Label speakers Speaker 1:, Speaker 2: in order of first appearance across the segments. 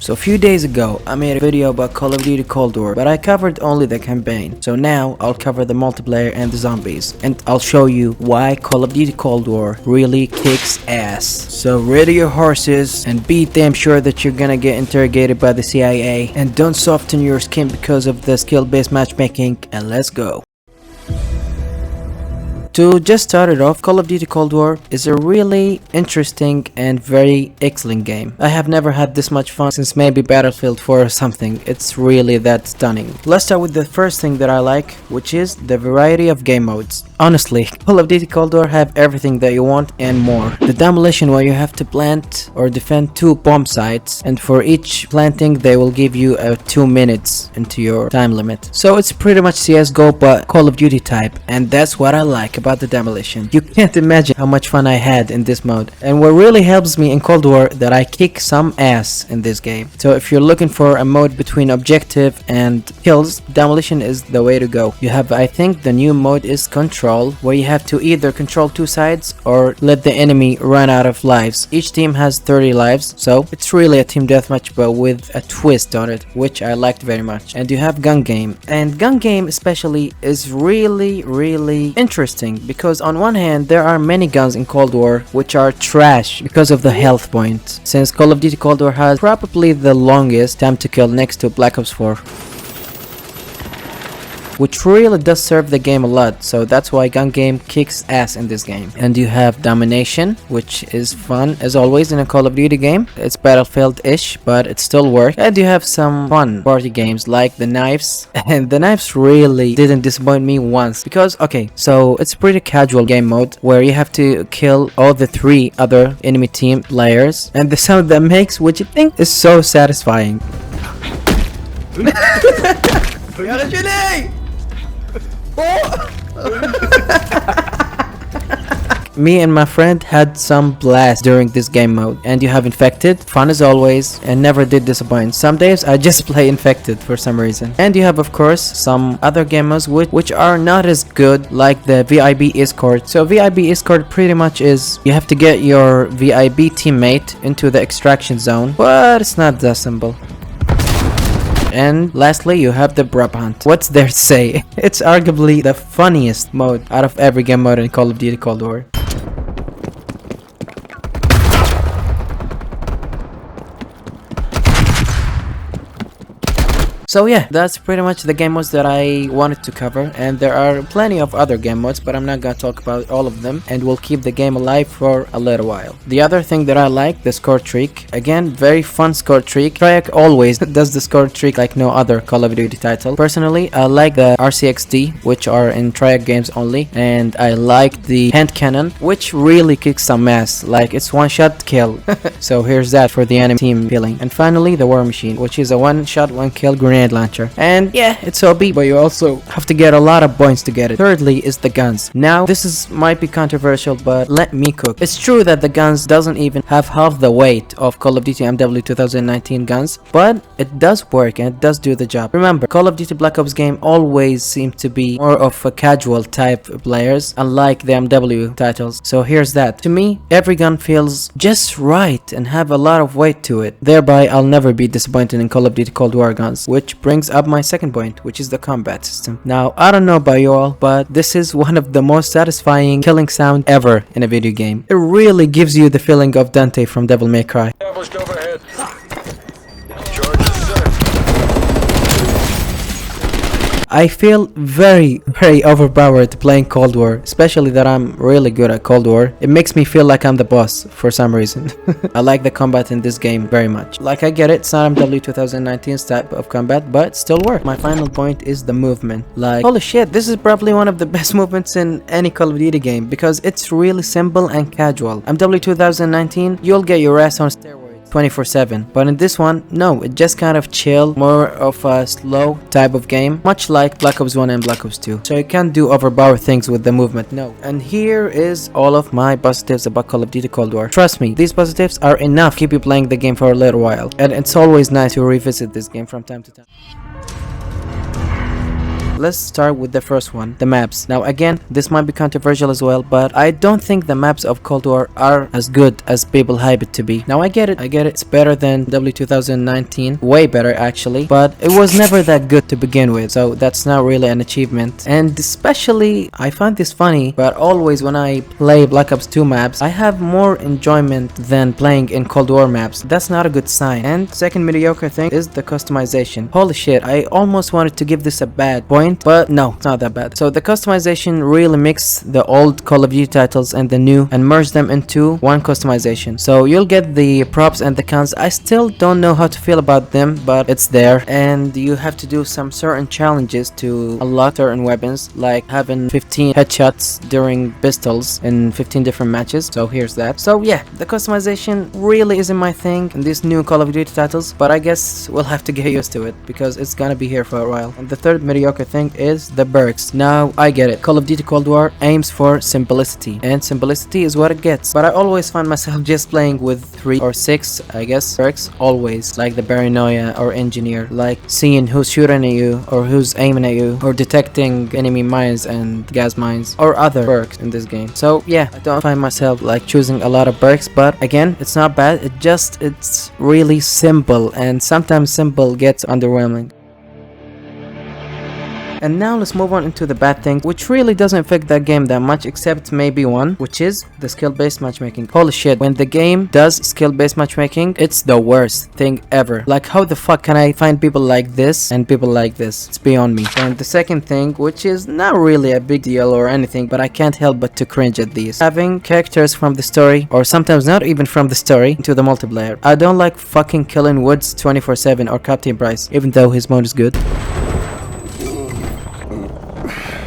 Speaker 1: So a few days ago, I made a video about Call of Duty Cold War, but I covered only the campaign. So now, I'll cover the multiplayer and the zombies. And I'll show you why Call of Duty Cold War really kicks ass. So ready your horses and be damn sure that you're gonna get interrogated by the CIA. And don't soften your skin because of the skill-based matchmaking, and let's go. To just start it off, Call of Duty Cold War is a really interesting and very excellent game. I have never had this much fun since maybe Battlefield 4 or something. It's really that stunning. Let's start with the first thing that I like, which is the variety of game modes. Honestly, Call of Duty Cold War have everything that you want and more. The demolition, where you have to plant or defend 2 bomb sites, and for each planting they will give you 2 minutes into your time limit. So it's pretty much CSGO but Call of Duty type, and that's what I like about the demolition. You can't imagine how much fun I had in this mode, and what really helps me in Cold War that I kick some ass in this game. So if you're looking for a mode between objective and kills, demolition is the way to go. You have, I think the new mode is control, where you have to either control 2 sides or let the enemy run out of lives. Each team has 30 lives, so it's really a team deathmatch but with a twist on it, which I liked very much. And you have gun game, and gun game especially is really interesting, because on one hand there are many guns in Cold War which are trash because of the health point, since Call of Duty Cold War has probably the longest time to kill next to Black Ops 4, which really does serve the game a lot. So that's why gun game kicks ass in this game. And you have domination, which is fun as always in a Call of Duty game. It's Battlefield-ish, but it still works. And you have some fun party games like the knives, and the knives really didn't disappoint me once, because okay, so it's a pretty casual game mode where you have to kill all the 3 other enemy team players, and the sound that makes, which I think is so satisfying. Me and my friend had some blast during this game mode. And you have infected, fun as always, and never did disappoint. Some days I just play infected for some reason. And you have of course some other game modes which are not as good, like the VIB escort. So VIB escort pretty much is you have to get your VIB teammate into the extraction zone, but it's not that simple. And lastly, you have the Brab Hunt. What's there to say? It's arguably the funniest mode out of every game mode in Call of Duty Cold War. So yeah, that's pretty much the game modes that I wanted to cover, and there are plenty of other game modes, but I'm not gonna talk about all of them, and we'll keep the game alive for a little while. The other thing that I like, the score streak. Again, very fun score streak. Triac always does the score streak like no other Call of Duty title. Personally, I like the RCXD, which are in Triac games only, and I like the hand cannon, which really kicks some ass, like it's one-shot kill. So here's that for the enemy team feeling. And finally, the War Machine, which is a one-shot, one-kill grenade launcher. And yeah, it's OP, but you also have to get a lot of points to get it. Thirdly is the guns. Now this might be controversial, but let me cook. It's true that the guns doesn't even have half the weight of Call of Duty MW 2019 guns, but it does work and it does do the job. Remember, Call of Duty Black Ops game always seemed to be more of a casual type players, unlike the MW titles. So here's that. To me, every gun feels just right and have a lot of weight to it. Thereby, I'll never be disappointed in Call of Duty Cold War guns, which brings up my second point, which is the combat system. Now, I don't know about you all, but this is one of the most satisfying killing sound ever in a video game. It really gives you the feeling of Dante from Devil May Cry.
Speaker 2: Overhead.
Speaker 1: I feel very overpowered playing Cold War, especially that I'm really good at Cold War. It makes me feel like I'm the boss for some reason. I like the combat in this game very much. Like, I get it, it's not MW 2019's type of combat, but it still works. My final point is the movement. Like, holy shit, this is probably one of the best movements in any Call of Duty game, because it's really simple and casual. MW 2019, you'll get your ass on steroids 24/7, but in this one, no, it just kind of chill, more of a slow type of game, much like Black Ops 1 and Black Ops 2. So you can't do overpower things with the movement, no. And here is all of my positives about Call of Duty Cold War. Trust me, these positives are enough to keep you playing the game for a little while, and it's always nice to revisit this game from time to time. let's start with the first one, the maps. Now again, this might be controversial as well, but I don't think the maps of Cold War are as good as people hype it to be. Now I get it, it's better than W2019, way better actually, but it was never that good to begin with, so that's not really an achievement. And especially, I find this funny, but always when I play Black Ops 2 maps, I have more enjoyment than playing in Cold War maps. That's not a good sign. And second mediocre thing is the customization. Holy shit, I almost wanted to give this a bad point, but no, it's not that bad. So the customization really mixed the old Call of Duty titles and the new and merged them into one customization. So you'll get the props and the cons. I still don't know how to feel about them, but it's there, and you have to do some certain challenges to unlock certain weapons, like having 15 headshots during pistols in 15 different matches. So here's that. So yeah, the customization really isn't my thing in these new Call of Duty titles, but I guess we'll have to get used to it because it's gonna be here for a while. And the third mediocre thing is the perks. Now I get it, Call of Duty Cold War aims for simplicity, and simplicity is what it gets, but I always find myself just playing with 3 or 6, I guess, perks, always, like the paranoia or engineer, like seeing who's shooting at you or who's aiming at you, or detecting enemy mines and gas mines, or other perks in this game. So yeah, I don't find myself like choosing a lot of perks, but again, it's not bad, it's really simple, and sometimes simple gets underwhelming. And now let's move on into the bad thing, which really doesn't affect that game that much, except maybe one, which is the skill-based matchmaking. Holy shit, when the game does skill-based matchmaking, it's the worst thing ever. Like, how the fuck can I find people like this and people like this? It's beyond me. And the second thing, which is not really a big deal or anything, but I can't help but to cringe at these, having characters from the story, or sometimes not even from the story, into the multiplayer. I don't like fucking killing Woods 24/7 or Captain Price, even though his mode is good.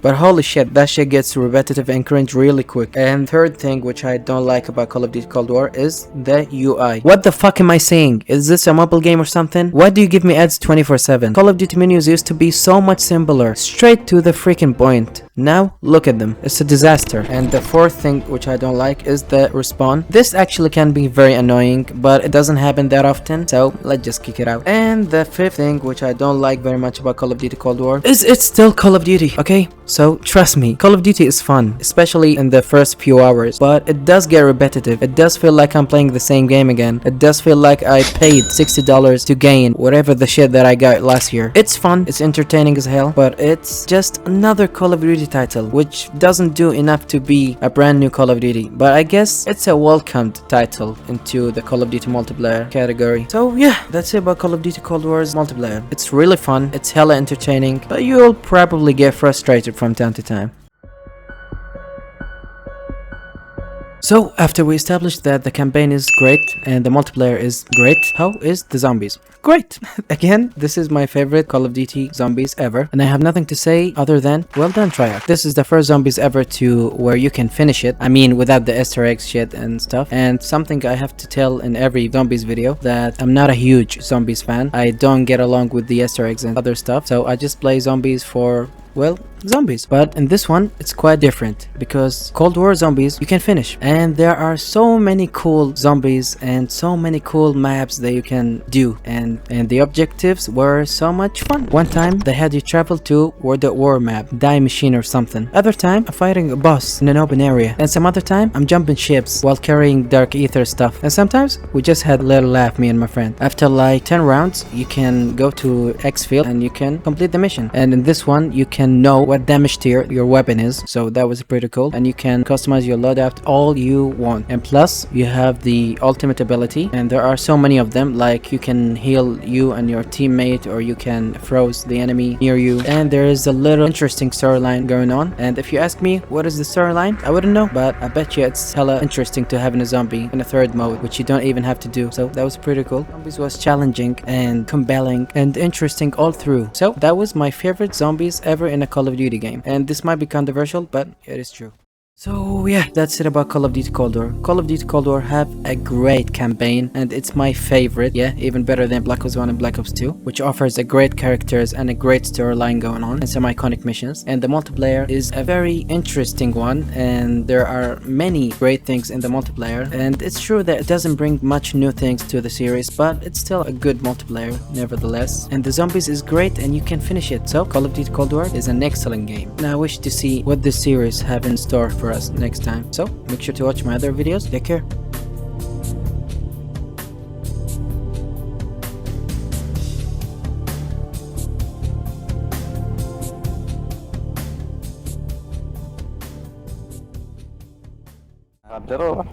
Speaker 1: But holy shit, that shit gets repetitive and cringe really quick. And third thing which I don't like about Call of Duty Cold War is the UI. What the fuck am I saying? Is this a mobile game or something? Why do you give me ads 24/7? Call of Duty menus used to be so much simpler, straight to the freaking point. Now look at them, it's a disaster. And the fourth thing which I don't like is the respawn. This actually can be very annoying, but it doesn't happen that often, so let's just kick it out. And the fifth thing which I don't like very much about Call of Duty Cold War is it's still Call of Duty, okay? So trust me, Call of Duty is fun, especially in the first few hours, but it does get repetitive. It does feel like I'm playing the same game again. It does feel like I paid $60 to gain whatever the shit that I got last year. It's fun, it's entertaining as hell, but it's just another Call of Duty title, which doesn't do enough to be a brand new Call of Duty, but I guess it's a welcomed title into the Call of Duty multiplayer category. So yeah, that's it about Call of Duty Cold War's multiplayer. It's really fun, it's hella entertaining, but you'll probably get frustrated from time to time. So after we established that the campaign is great and the multiplayer is great, how is the zombies? Great! Again, this is my favorite Call of Duty zombies ever, and I have nothing to say other than well done, Treyarch. This is the first zombies ever to where you can finish it. I mean, without the Easter eggs shit and stuff. And something I have to tell in every zombies video, that I'm not a huge zombies fan. I don't get along with the Easter eggs and other stuff, so I just play zombies for, well, zombies. But in this one, it's quite different, because Cold War zombies you can finish, and there are so many cool zombies and so many cool maps that you can do, and the objectives were so much fun. One time they had you travel to World at War map, Die Machine or something. Other time I'm fighting a boss in an open area, and some other time I'm jumping ships while carrying Dark Ether stuff, and sometimes we just had a little laugh, me and my friend. After like 10 rounds you can go to Xfield and you can complete the mission, and in this one you can know what damage tier your weapon is, so that was pretty cool, and you can customize your loadout all you want. And plus you have the ultimate ability, and there are so many of them, like you can heal you and your teammate, or you can froze the enemy near you, and there is a little interesting storyline going on. And if you ask me what is the storyline, I wouldn't know, but I bet you it's hella interesting to having a zombie in a third mode, which you don't even have to do, so that was pretty cool. Zombies was challenging and compelling and interesting all through, so that was my favorite zombies ever in a Call of Duty game. And this might be controversial, but it is true. So yeah, that's it about Call of Duty Cold War. Call of Duty Cold War have a great campaign and it's my favorite, yeah, even better than Black Ops 1 and Black Ops 2, which offers a great characters and a great storyline going on and some iconic missions. And the multiplayer is a very interesting one and there are many great things in the multiplayer. And it's true that it doesn't bring much new things to the series, but it's still a good multiplayer nevertheless. And the zombies is great and you can finish it. So Call of Duty Cold War is an excellent game. Now I wish to see what this series have in store for us next time. So make sure to watch my other videos. Take care.
Speaker 2: عبد الروح